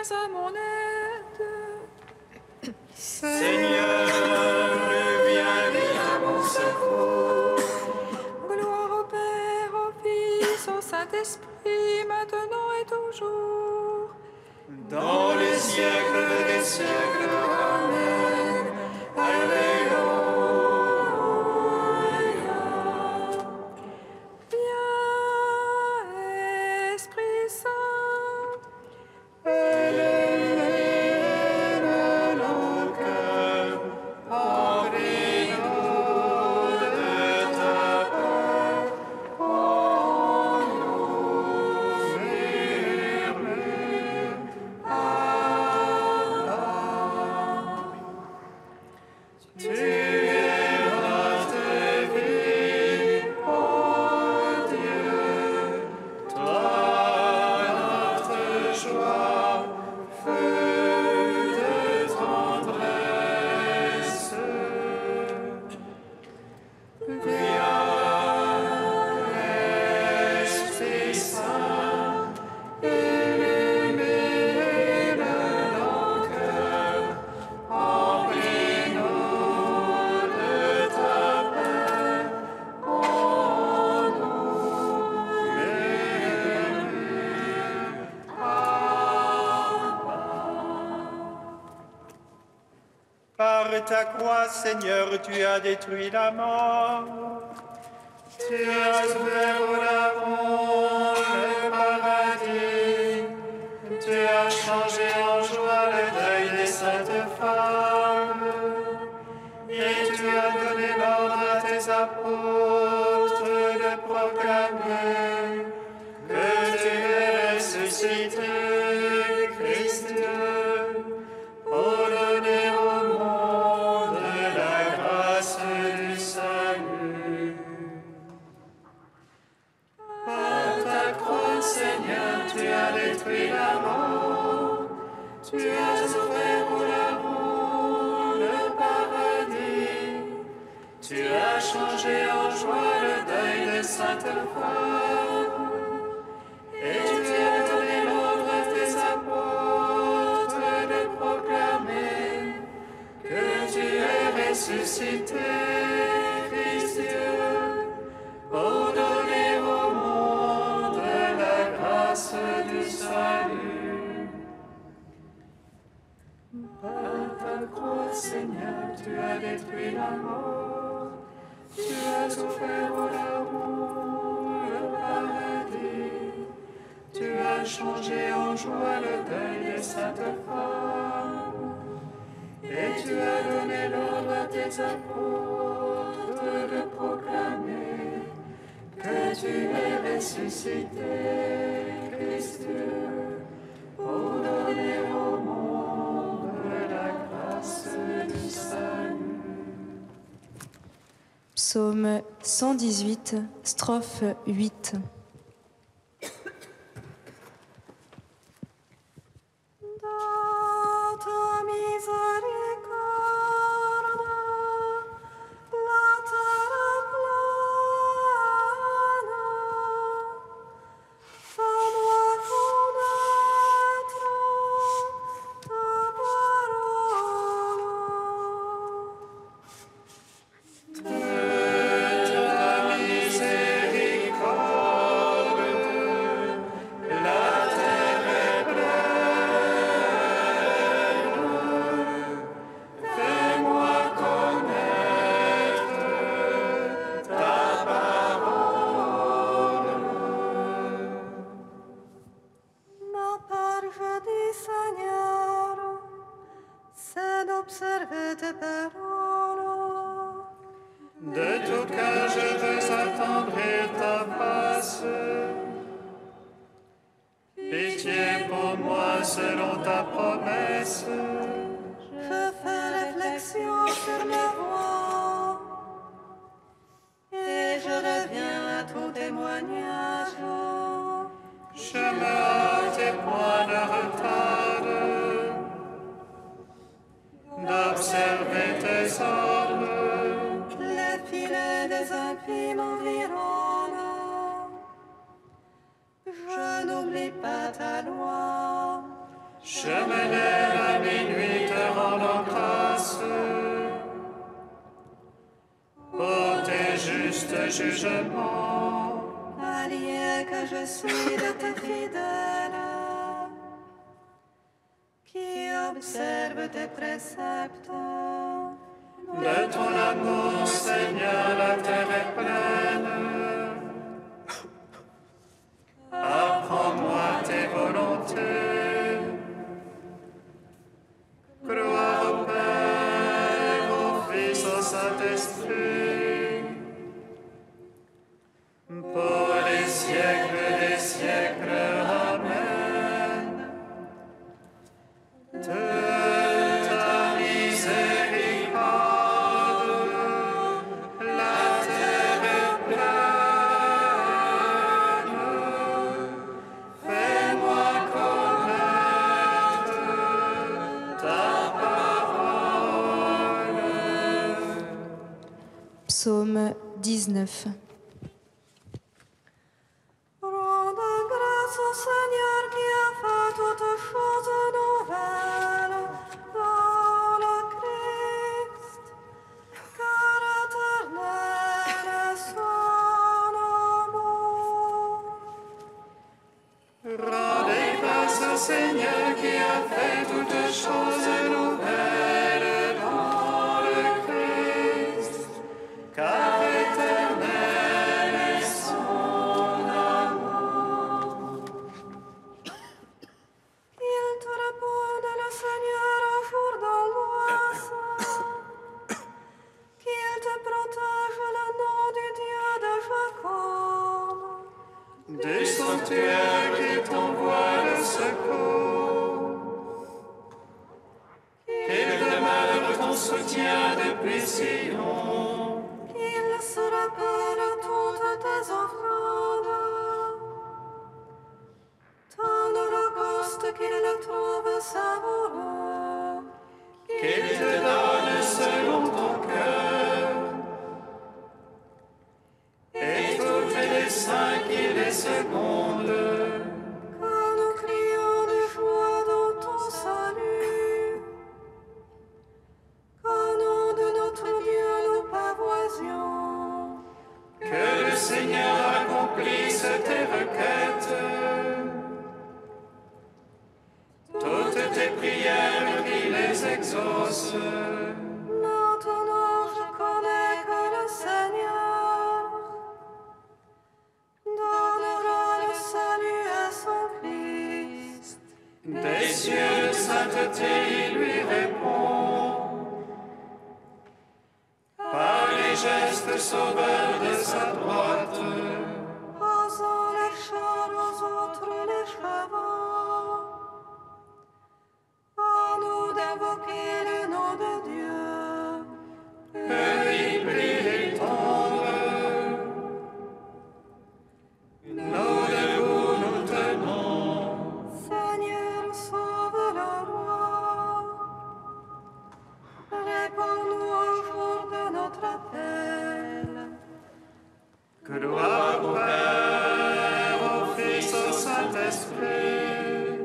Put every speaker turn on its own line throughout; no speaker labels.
viens à mon aide.
Seigneur, viens à mon secours.
Gloire au Père, au Fils, au Saint-Esprit, maintenant et toujours.
Dans les siècles des siècles. Amen. Alléluia.
Viens, Esprit Saint.
Élève nos cœurs, remplis-nous de ta paix. En nous murmure. Tu verras tes vies, ô Dieu, toi notre joie, feu de tendresse. Viens, Esprit Saint, illumine nos cœurs, remplis-nous de ta paix. En nous murmure. Par ta croix, Seigneur, tu as détruit la mort. Tu as ouvert au larron le paradis. Tu as changé en joie le deuil des saintes femmes. Et tu as donné l'ordre à tes apôtres de proclamer que tu es ressuscité, Christ Dieu, pour donner au monde la grâce du salut. Par ta croix, Seigneur, tu as détruit la mort. Tu as ouvert au larron le paradis. Tu as changé en joie le deuil des saintes femmes. Et tu as donné l'ordre à tes apôtres de proclamer que tu es ressuscité, Christ Dieu, pour donner au monde la grâce du salut. Par ta croix, Seigneur, tu as détruit la mort. Tu as ouvert au larron le paradis. Tu as changé en joie le deuil des saintes femmes. Et tu as donné l'ordre à tes apôtres de proclamer que tu es ressuscité, Christ Dieu, pour donner au monde la grâce du salut.
Psaume 118, strophe 8.
Dans ta miséricorde, la terre plane, fais-moi connaître ta parole.
De ta miséricorde, la terre est pleine. Fais-moi connaître ta parole.
Ma parfaite Seigneur, c'est d'observer tes paroles.
De tout cœur je veux attendrir ta face. Pitié pour moi selon ta promesse.
Je fais réflexion sur ma voix et je reviens à tout témoignage.
Je me hâte et point ne retarde d'observer tes ordres.
Les filets des impies m'environnent. Je n'oublie pas ta loi.
Je me lève à minuit te rendant grâce pour tes justes jugements.
Allié que je suis de tes fidèles, qui observe tes préceptes.
De ton amour, Seigneur, la terre est pleine. Apprends-moi tes volontés. Gloire au Père, au Fils, au Saint-Esprit, pour les siècles des siècles. Amen. De ta miséricorde, la terre est pleine. Fais-moi connaître ta parole.
Psaume 19.
Rendez grâce au Seigneur qui a fait toutes choses nouvelles dans le Christ, car éternel est son amour.
Rendez grâce au Seigneur qui a fait toutes choses nouvelles dans le Christ, car éternel est son amour.
Il te répond, le Seigneur, au jour d'angoisse, qu'il te protège le nom du Dieu de Jacob.
Des sanctuaires qui t'envoient le secours, qu'il demeure ton soutien depuis Sion.
Qu'il se rappelle toutes tes offrandes, ton holocauste qu'il trouve savoureux,
Qu'il te donne selon ton cœur, et toutes les saints qui les secondent.
quand nous crions de joie dans ton salut, qu'au nom de notre Dieu nous pavoisions.
Que le Seigneur accomplisse tes requêtes, toutes tes prières qu'il les exauce.
Maintenant je connais que le Seigneur donnera le salut à son Christ.
Des cieux de sainteté il lui répond, par les gestes sauveurs de sa droite.
Posons les chars aux autres les chevaux, à nous d'invoquer le nom de Dieu.
Que l'île brille et tombe. Nous debout nous tenons.
Seigneur, sauve le roi. Réponds-nous au jour de notre appel.
Gloire au Père, au Fils, au Saint-Esprit,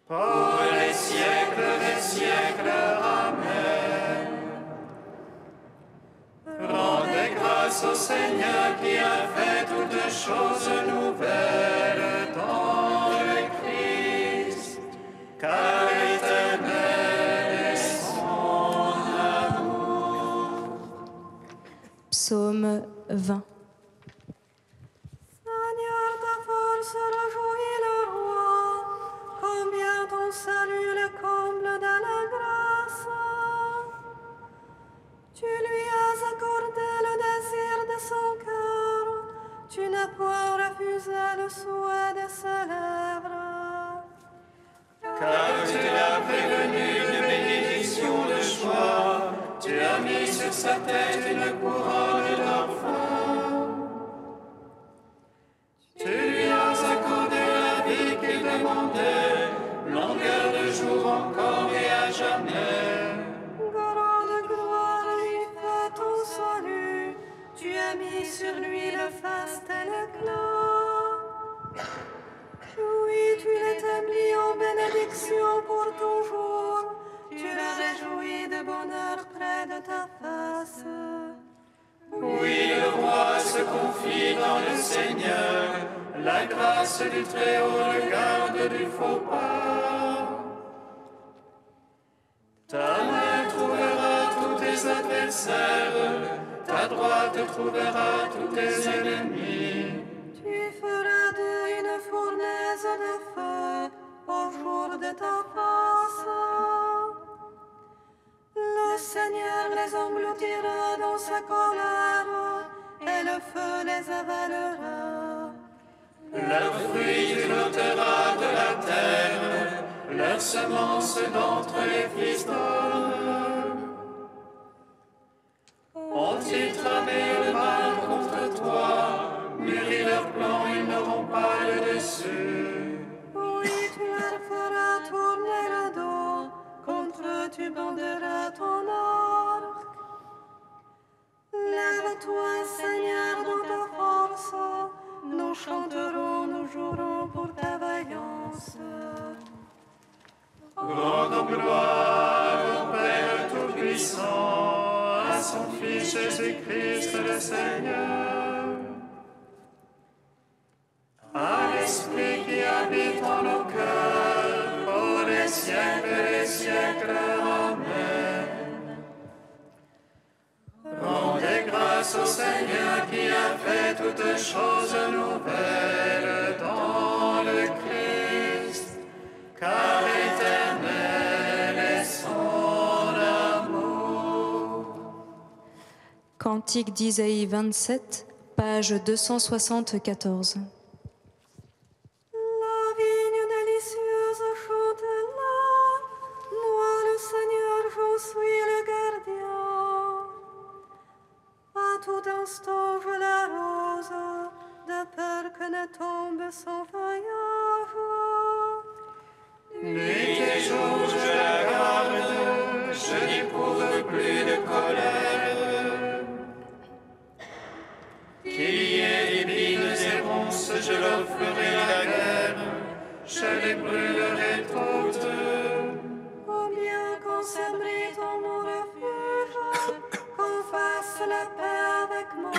pour les siècles des siècles. Amen. Rendez grâce au Seigneur qui a fait toutes choses nouvelles dans le Christ, car éternel est son amour.
Psaume 20.
Seigneur, ta force réjouit le roi, combien ton salut le comble de la grâce. Tu lui as accordé le désir de son cœur, tu n'as point refusé le souhait de ses lèvres.
Car tu l'as prévenu de bénédiction de choix, tu as mis sur sa tête une couronne d'enfant. Tu lui as accordé la vie qu'il demandait, longueur de jour encore et à jamais.
Grande gloire lui fait ton salut, tu as mis sur lui le faste et l'éclat. Oui, tu l'étais bénédiction pour toujours. Tu la réjouis de bonheur près de ta face.
Oui, le roi se confie dans le Seigneur. La grâce du Très-Haut le garde du faux pas. Ta main trouvera tous tes adversaires, ta droite trouvera tous tes ennemis.
Tu feras d'eux une fournaise de feu au jour de ta face. Le Seigneur les engloutira dans sa colère et le feu les avalera.
Leurs fruits tu l'ôteras de la terre, leurs semences d'entre les fils d'hommes. Ont-ils tramé le mal contre toi, mûri leurs plans, ils n'auront pas le dessus.
Oui, tu leur feras tourner le dos, contre eux tu banderas ton arc. Lève-toi, Seigneur, dans ta force, nous chanterons, nous jouerons pour ta vaillance.
Rendons gloire au Père Tout-Puissant, à son Fils Jésus-Christ le Seigneur, à l'Esprit qui habite en nos cœurs, pour les siècles et les siècles. Amen. Rendez grâce au Seigneur qui a fait toutes choses nouvelles dans le Christ, car éternel est son amour.
Cantique d'Isaïe 27, page 274.
La vigne délicieuse chante-la, moi le Seigneur, je suis le gardien. À tout instant je l'arrose, de peur que ne tombe son feuillage.
Nuit et jour je la garde, je n'éprouve plus de colère. Qu'il y ait épines et ronces, je leur ferai la guerre, je les brûlerai toutes.
Oh bien qu'on s'abrite en mon refuge, qu'on fasse la paix avec moi.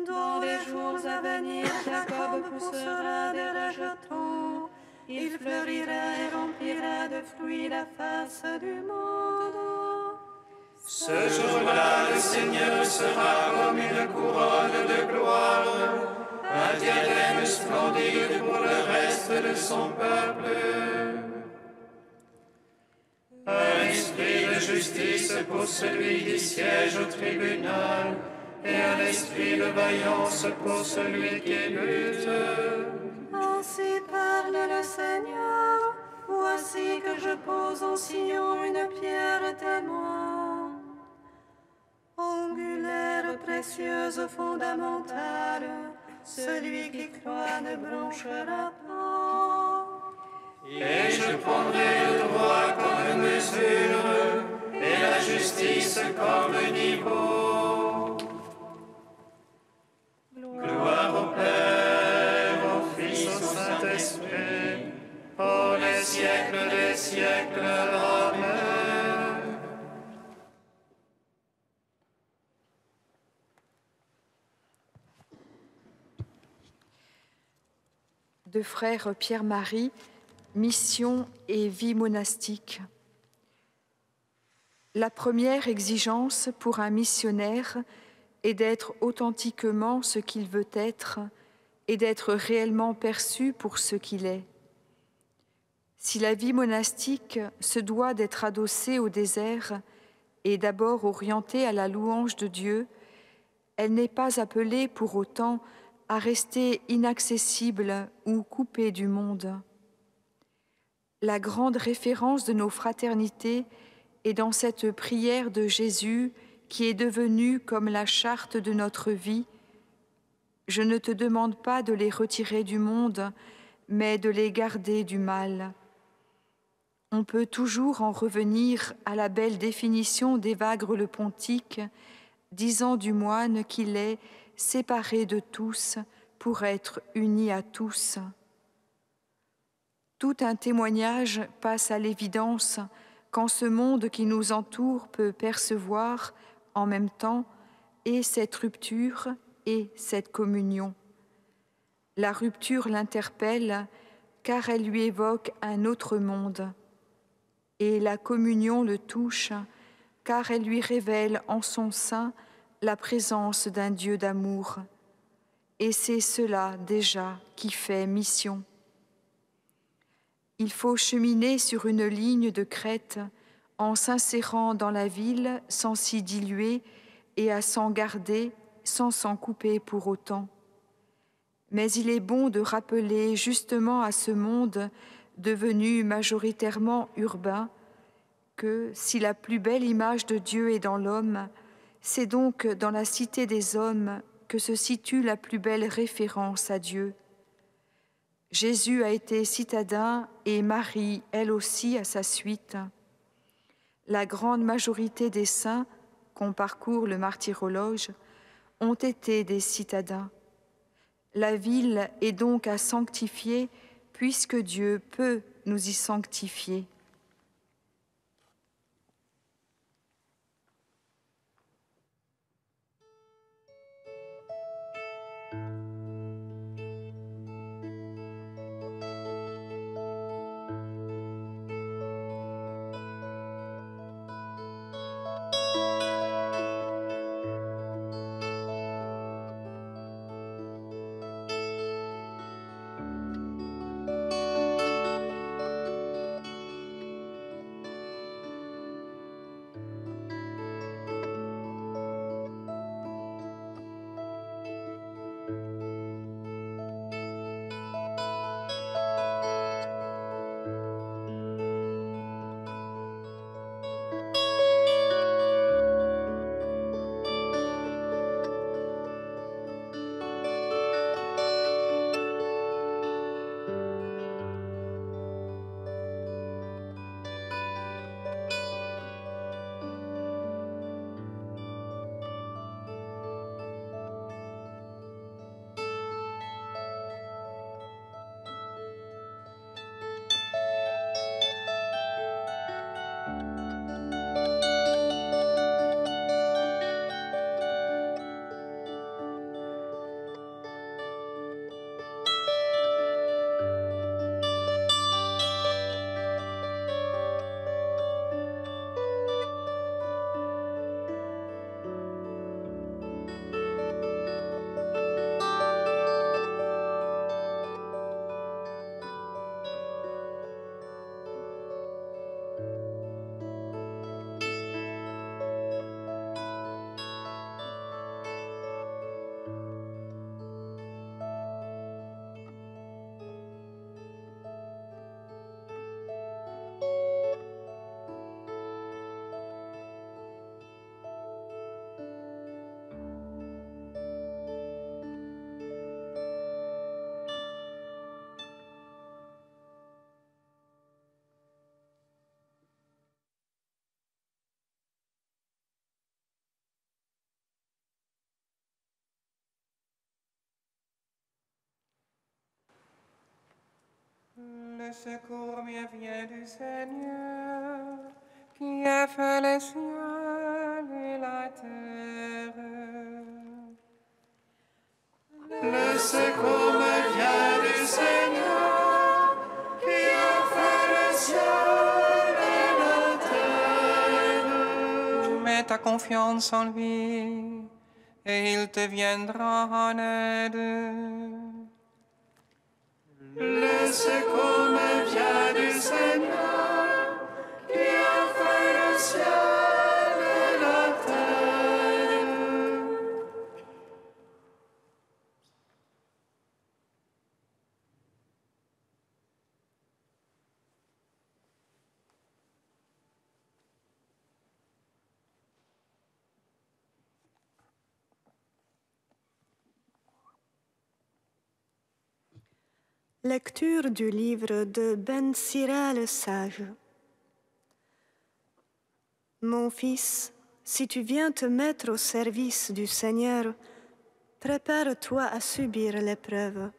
Dans les jours à venir, Jacob poussera des rejetons, il fleurira et remplira de fruits la face du monde.
Ce jour-là, le Seigneur sera comme une couronne de gloire, un diadème splendide pour le reste de son peuple. Un esprit de justice pour celui qui siège au tribunal, et un esprit de vaillance pour celui qui lutte.
Ainsi parle le Seigneur, voici que je pose en Sion une pierre témoin. Angulaire, précieuse, fondamentale, celui qui croit ne bronchera pas.
Et je prendrai le droit comme mesure, et la justice comme niveau. Gloire au Père, au Fils, au Saint-Esprit, pour les siècles des siècles. Amen.
De frère Pierre-Marie, mission et vie monastique. La première exigence pour un missionnaire est d'être authentiquement ce qu'il veut être et d'être réellement perçu pour ce qu'il est. Si la vie monastique se doit d'être adossée au désert et d'abord orientée à la louange de Dieu, elle n'est pas appelée pour autant à rester inaccessible ou coupée du monde. La grande référence de nos fraternités est dans cette prière de Jésus qui est devenue comme la charte de notre vie. Je ne te demande pas de les retirer du monde, mais de les garder du mal. On peut toujours en revenir à la belle définition d'Évagre le Pontique, disant du moine qu'il est séparé de tous pour être uni à tous. Tout un témoignage passe à l'évidence quand ce monde qui nous entoure peut percevoir en même temps et cette rupture et cette communion. La rupture l'interpelle car elle lui évoque un autre monde et la communion le touche car elle lui révèle en son sein la présence d'un Dieu d'amour. Et c'est cela déjà qui fait mission. Il faut cheminer sur une ligne de crête en s'insérant dans la ville sans s'y diluer et à s'en garder sans s'en couper pour autant. Mais il est bon de rappeler justement à ce monde devenu majoritairement urbain que si la plus belle image de Dieu est dans l'homme, c'est donc dans la cité des hommes que se situe la plus belle référence à Dieu. Jésus a été citadin et Marie, elle aussi, à sa suite. La grande majorité des saints, qu'on parcourt le martyrologe, ont été des citadins. La ville est donc à sanctifier puisque Dieu peut nous y sanctifier.
Le secours me vient du Seigneur, qui a fait les cieux et la terre. Le secours me vient du Seigneur, qui a fait les cieux et la terre. Mets ta confiance en lui, et il te viendra en aide. Le secours me vient du Seigneur, qui a fait le ciel et la terre.
Lecture du livre de Ben Sira le sage. Mon fils, si tu viens te mettre au service du Seigneur, prépare-toi à subir l'épreuve.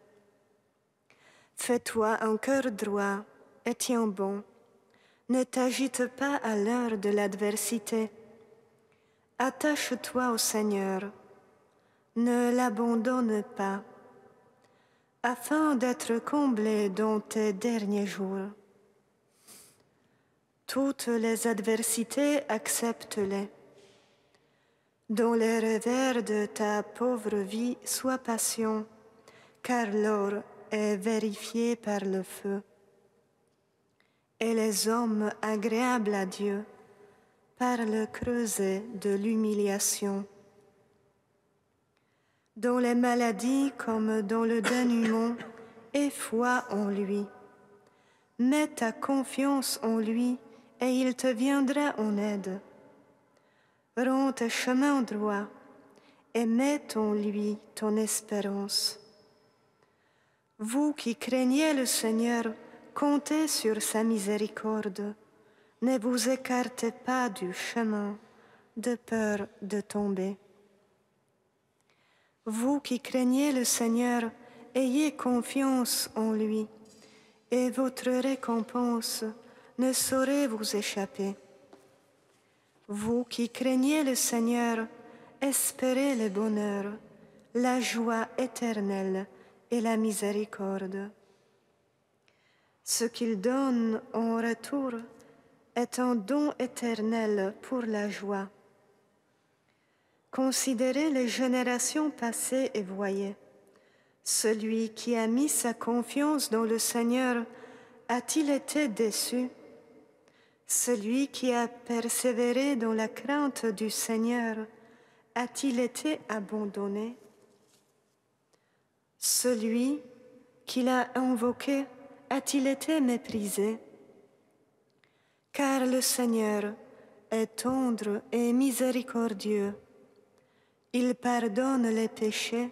Fais-toi un cœur droit et tiens bon. Ne t'agite pas à l'heure de l'adversité. Attache-toi au Seigneur. Ne l'abandonne pas, afin d'être comblé dans tes derniers jours. Toutes les adversités, accepte-les. Dans les revers de ta pauvre vie, sois patient, car l'or est vérifié par le feu. Et les hommes agréables à Dieu par le creuset de l'humiliation. Dans les maladies comme dans le dénuement, aie foi en lui. Mets ta confiance en lui et il te viendra en aide. Rends tes chemins droits et mets en lui ton espérance. Vous qui craignez le Seigneur, comptez sur sa miséricorde. Ne vous écartez pas du chemin de peur de tomber. Vous qui craignez le Seigneur, ayez confiance en lui, et votre récompense ne saurait vous échapper. Vous qui craignez le Seigneur, espérez le bonheur, la joie éternelle et la miséricorde. Ce qu'il donne en retour est un don éternel pour la joie. Considérez les générations passées et voyez. Celui qui a mis sa confiance dans le Seigneur a-t-il été déçu? Celui qui a persévéré dans la crainte du Seigneur a-t-il été abandonné? Celui qui l'a invoqué a-t-il été méprisé? Car le Seigneur est tendre et miséricordieux. Il pardonne les péchés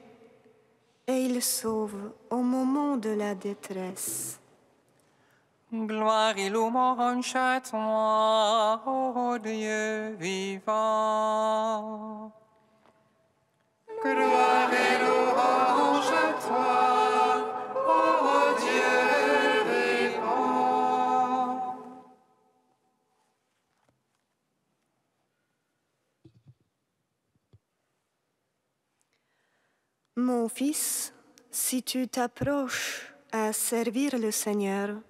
et il sauve au moment de la détresse.
Gloire et louange à toi, ô Dieu vivant. Gloire et louange à toi, ô Dieu vivant.
Mon fils, si tu t'approches à servir le Seigneur,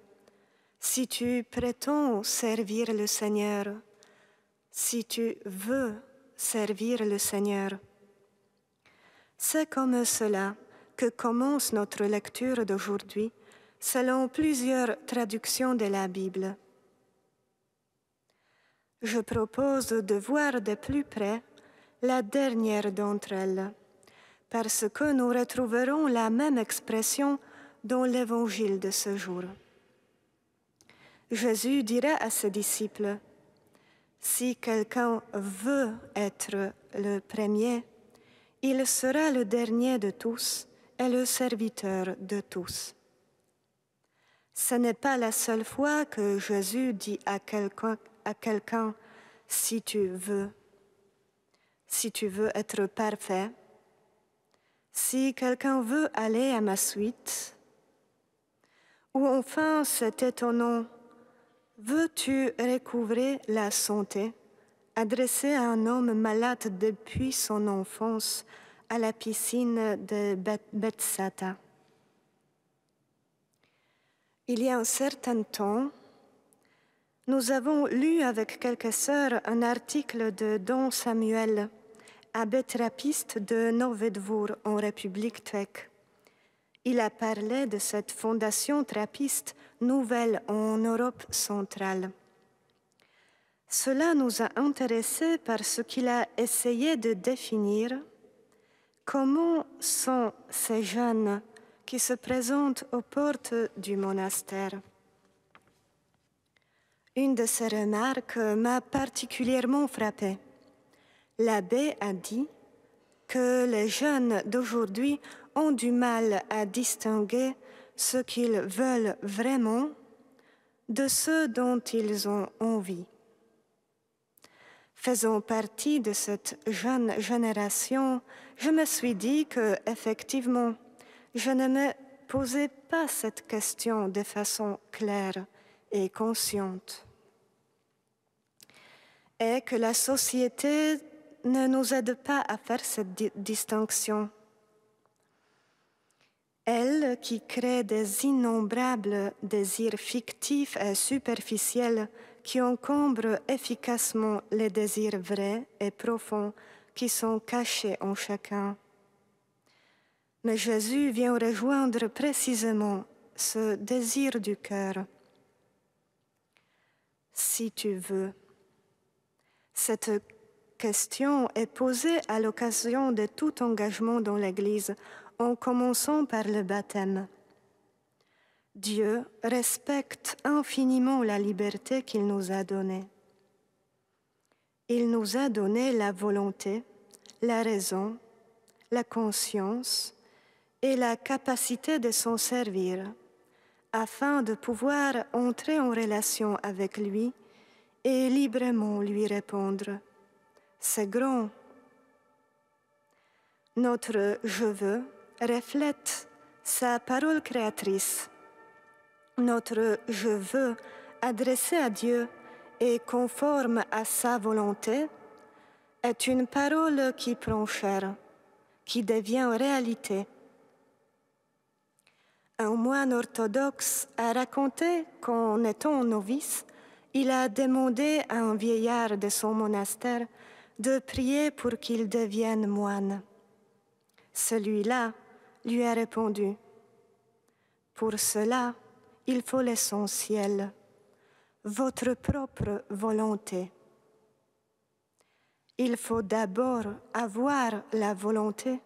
si tu prétends servir le Seigneur, si tu veux servir le Seigneur, c'est comme cela que commence notre lecture d'aujourd'hui, selon plusieurs traductions de la Bible. Je propose de voir de plus près la dernière d'entre elles, parce que nous retrouverons la même expression dans l'évangile de ce jour. Jésus dira à ses disciples, « Si quelqu'un veut être le premier, il sera le dernier de tous et le serviteur de tous. » Ce n'est pas la seule fois que Jésus dit à quelqu'un, « Si tu veux être parfait, si quelqu'un veut aller à ma suite, ou enfin cet étonnant, veux-tu recouvrer la santé, adressé à un homme malade depuis son enfance à la piscine de Bethsatha. Il y a un certain temps, nous avons lu avec quelques sœurs un article de Don Samuel, abbé trappiste de Novi Dvor en République tchèque. Il a parlé de cette fondation trappiste nouvelle en Europe centrale. Cela nous a intéressés parce qu'il a essayé de définir comment sont ces jeunes qui se présentent aux portes du monastère. Une de ces remarques m'a particulièrement frappée. L'abbé a dit que les jeunes d'aujourd'hui ont du mal à distinguer ce qu'ils veulent vraiment de ce dont ils ont envie. Faisant partie de cette jeune génération, je me suis dit que, effectivement, je ne me posez pas cette question de façon claire et consciente. Et que la société ne nous aide pas à faire cette distinction. Elle qui crée des innombrables désirs fictifs et superficiels qui encombrent efficacement les désirs vrais et profonds qui sont cachés en chacun. Mais Jésus vient rejoindre précisément ce désir du cœur. Si tu veux. Cette question est posée à l'occasion de tout engagement dans l'Église, en commençant par le baptême. Dieu respecte infiniment la liberté qu'il nous a donnée. Il nous a donné la volonté, la raison, la conscience et la capacité de s'en servir, afin de pouvoir entrer en relation avec lui et librement lui répondre. C'est grand. Notre « je veux » reflète sa parole créatrice. Notre « je veux » adressé à Dieu et conforme à sa volonté est une parole qui prend chair, qui devient réalité. Un moine orthodoxe a raconté qu'en étant novice, il a demandé à un vieillard de son monastère de prier pour qu'il devienne moine. Celui-là lui a répondu, « Pour cela, il faut l'essentiel, votre propre volonté. Il faut d'abord avoir la volonté,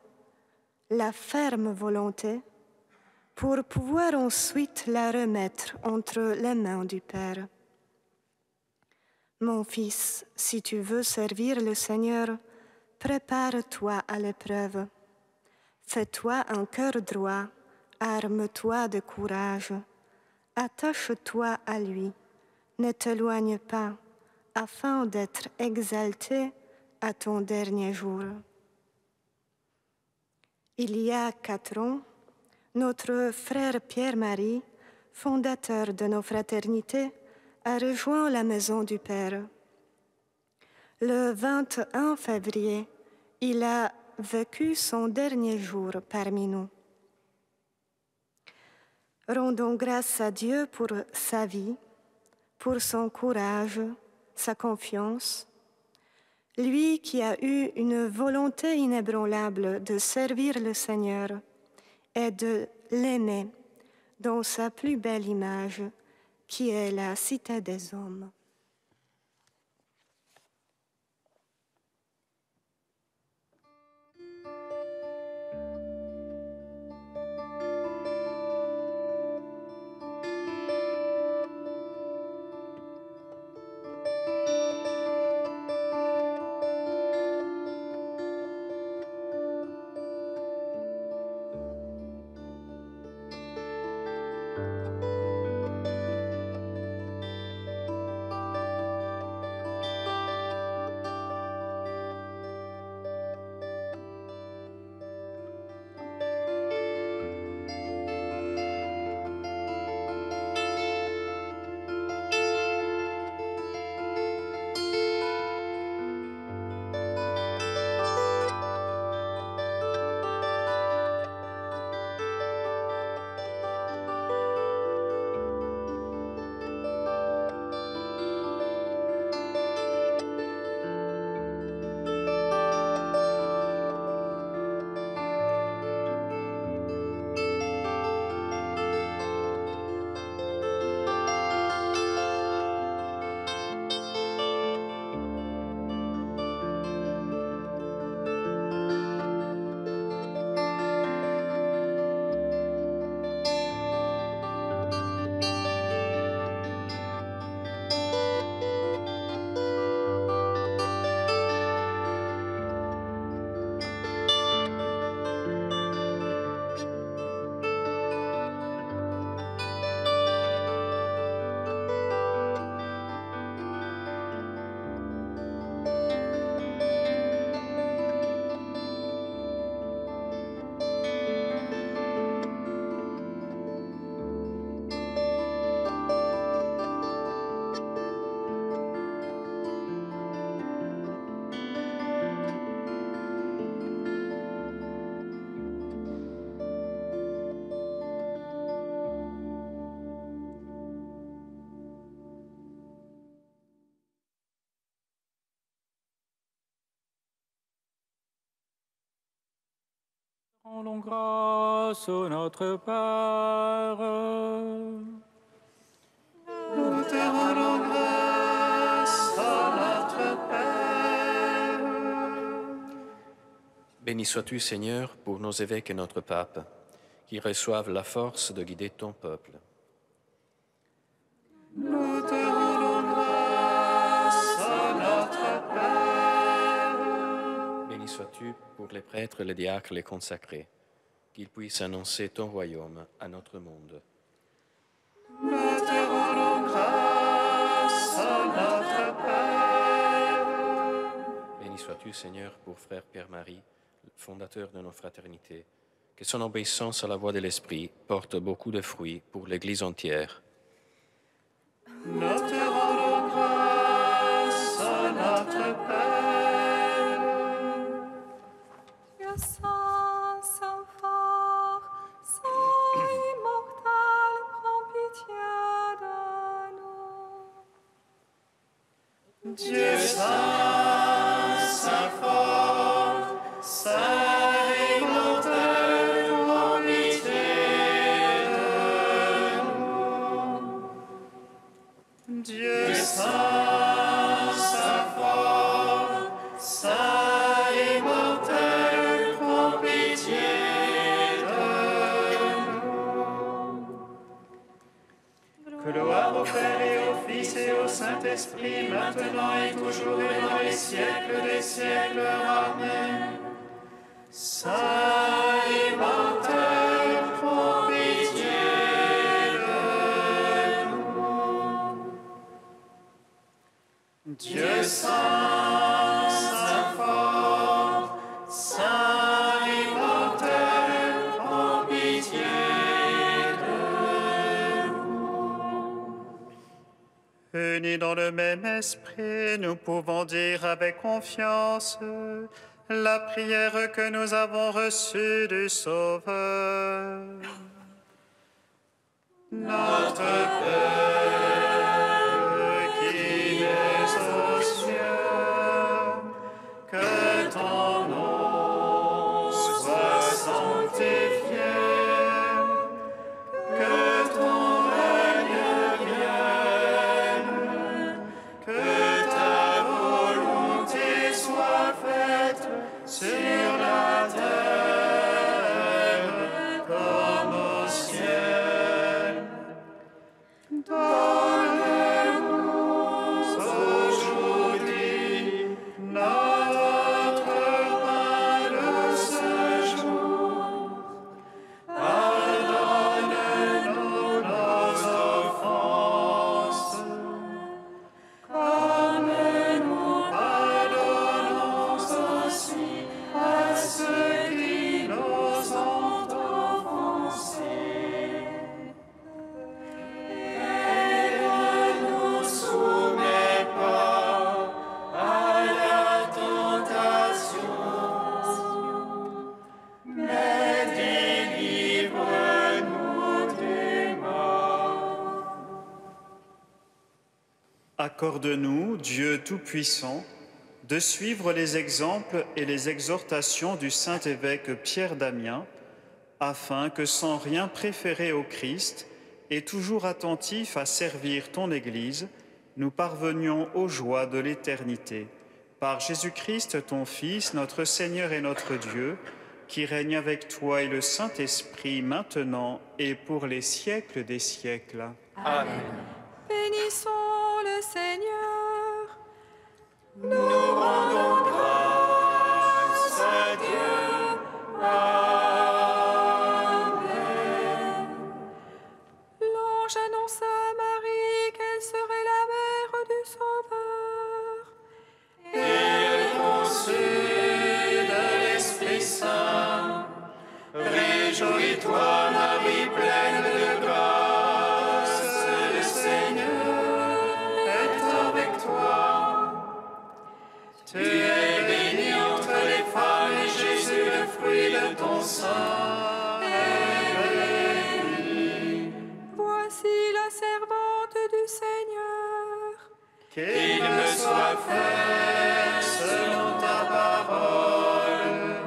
la ferme volonté, pour pouvoir ensuite la remettre entre les mains du Père. Mon fils, si tu veux servir le Seigneur, prépare-toi à l'épreuve. Fais-toi un cœur droit, arme-toi de courage, attache-toi à lui, ne t'éloigne pas, afin d'être exalté à ton dernier jour. » Il y a 4 ans, notre frère Pierre-Marie, fondateur de nos fraternités, a rejoint la maison du Père. Le 21 février, il a vécu son dernier jour parmi nous. Rendons grâce à Dieu pour sa vie, pour son courage, sa confiance. Lui qui a eu une volonté inébranlable de servir le Seigneur et de l'aimer dans sa plus belle image, qui est la cité des hommes.
Rendons grâce au notre Père.
Nous te rendons grâce à notre Père.
Béni sois-tu, Seigneur, pour nos évêques et notre pape, qui reçoivent la force de guider ton peuple.
Nous te rendons grâce à notre Père.
Béni sois-tu pour les prêtres, les diacres, les consacrés, qu'ils puissent annoncer ton royaume à notre monde.
Nous te rendons grâce à notre Père.
Béni sois-tu, Seigneur, pour frère Pierre-Marie, fondateur de nos fraternités, que son obéissance à la voix de l'Esprit porte beaucoup de fruits pour l'Église entière.
Nous te rendons grâce à notre Père.
Dieu saint, saint fort, saint immortel, prends pitié de nous.
Dieu saint, saint fort, saint immortel, prends pitié de nous. Dieu saint, saint fort, saint immortel, prends pitié de nous. Gloire au Père et au Fils et au Saint-Esprit, maintenant et toujours et dans les siècles des siècles. Amen. Saint immortel, prends pitié de nous. Dieu saint, saint fort, saint immortel, prends pitié de nous. Unis dans le même esprit, nous pouvons dire avec confiance la prière que nous avons reçue du Sauveur. Notre Père qui es aux cieux, que ton nom soit sanctifié, que ton règne vienne, que ta volonté soit faite sur la terre comme au ciel. Donne-nous aujourd'hui notre pain de ce jour. Pardonne-nous nos offenses, comme nous pardonnons aussi à ceux qui nous ont offensés. Et ne nous soumets pas à la tentation, mais délivre-nous du mal. Accorde-nous, Dieu Tout-Puissant, de suivre les exemples et les exhortations du Saint-Évêque Pierre Damien, afin que sans rien préférer au Christ et toujours attentifs à servir ton Église, nous parvenions aux joies de l'éternité. Par Jésus-Christ, ton Fils, notre Seigneur et notre Dieu, qui règne avec toi et le Saint-Esprit maintenant et pour les siècles des siècles.
Amen.
Bénissons le Seigneur.
Nous rendons grâce à Dieu. Amen.
L'ange annonça à Marie qu'elle serait la mère du Sauveur.
Et elle conçut de l'Esprit Saint. Réjouis-toi, Marie, pleine de grâce, le Seigneur est avec toi. Tu es bénie entre les femmes et Jésus, le fruit de ton sein, est béni.
Voici la servante du Seigneur.
Qu'il me soit fait selon ta parole.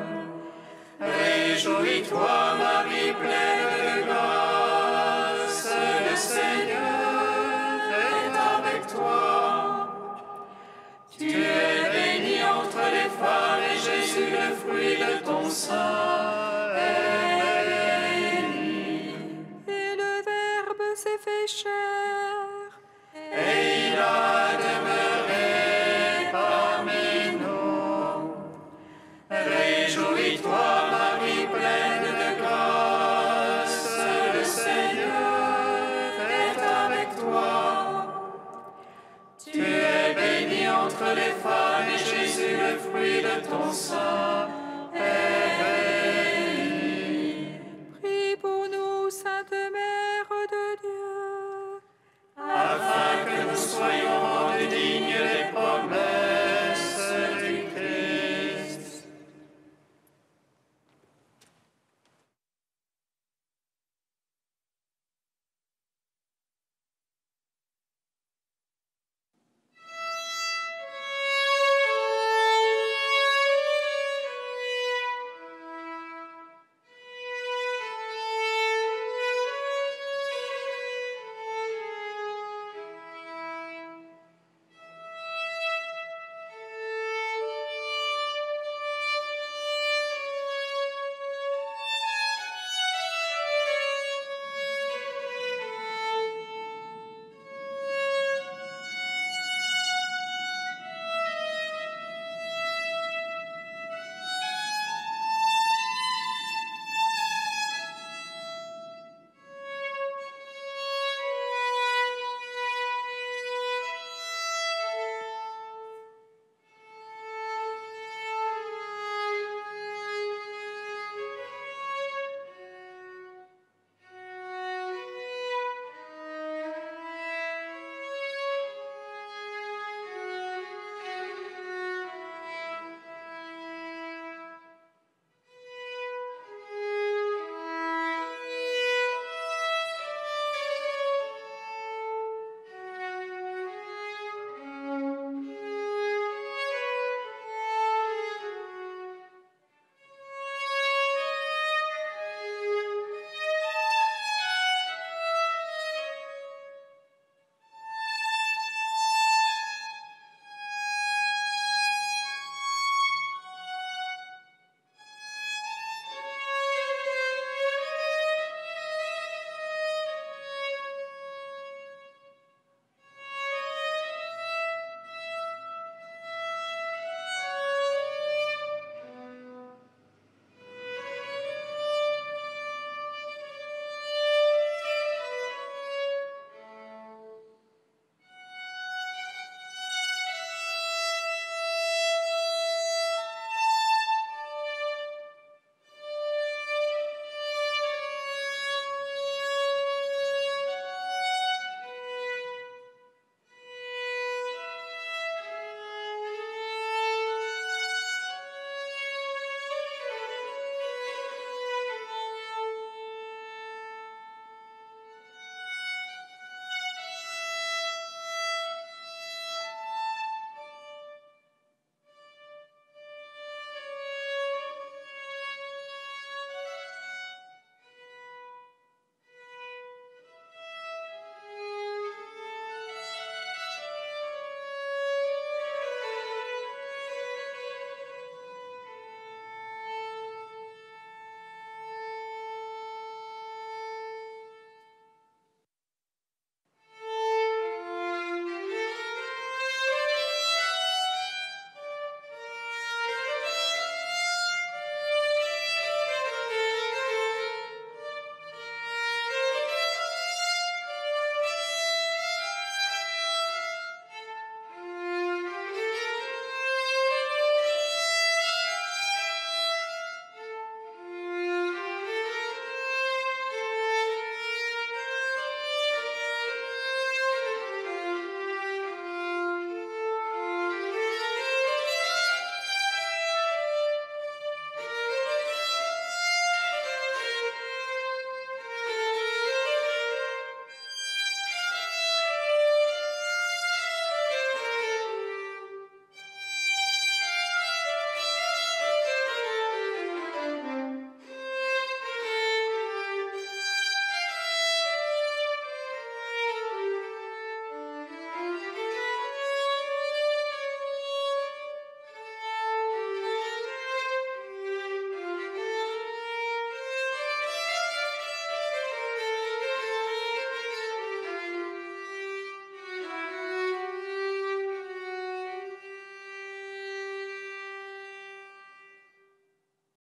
Réjouis
Réjouis-toi, Marie pleine de grâce, le Seigneur est avec toi. Tu es bénie entre les femmes et Jésus, le fruit de ton sein, est béni.
Et le Verbe s'est fait chair.
Et il a demeuré parmi nous. Réjouis-toi, Marie pleine de grâce, le Seigneur est avec toi. Tu es bénie entre les femmes et Jésus, le fruit de ton sein,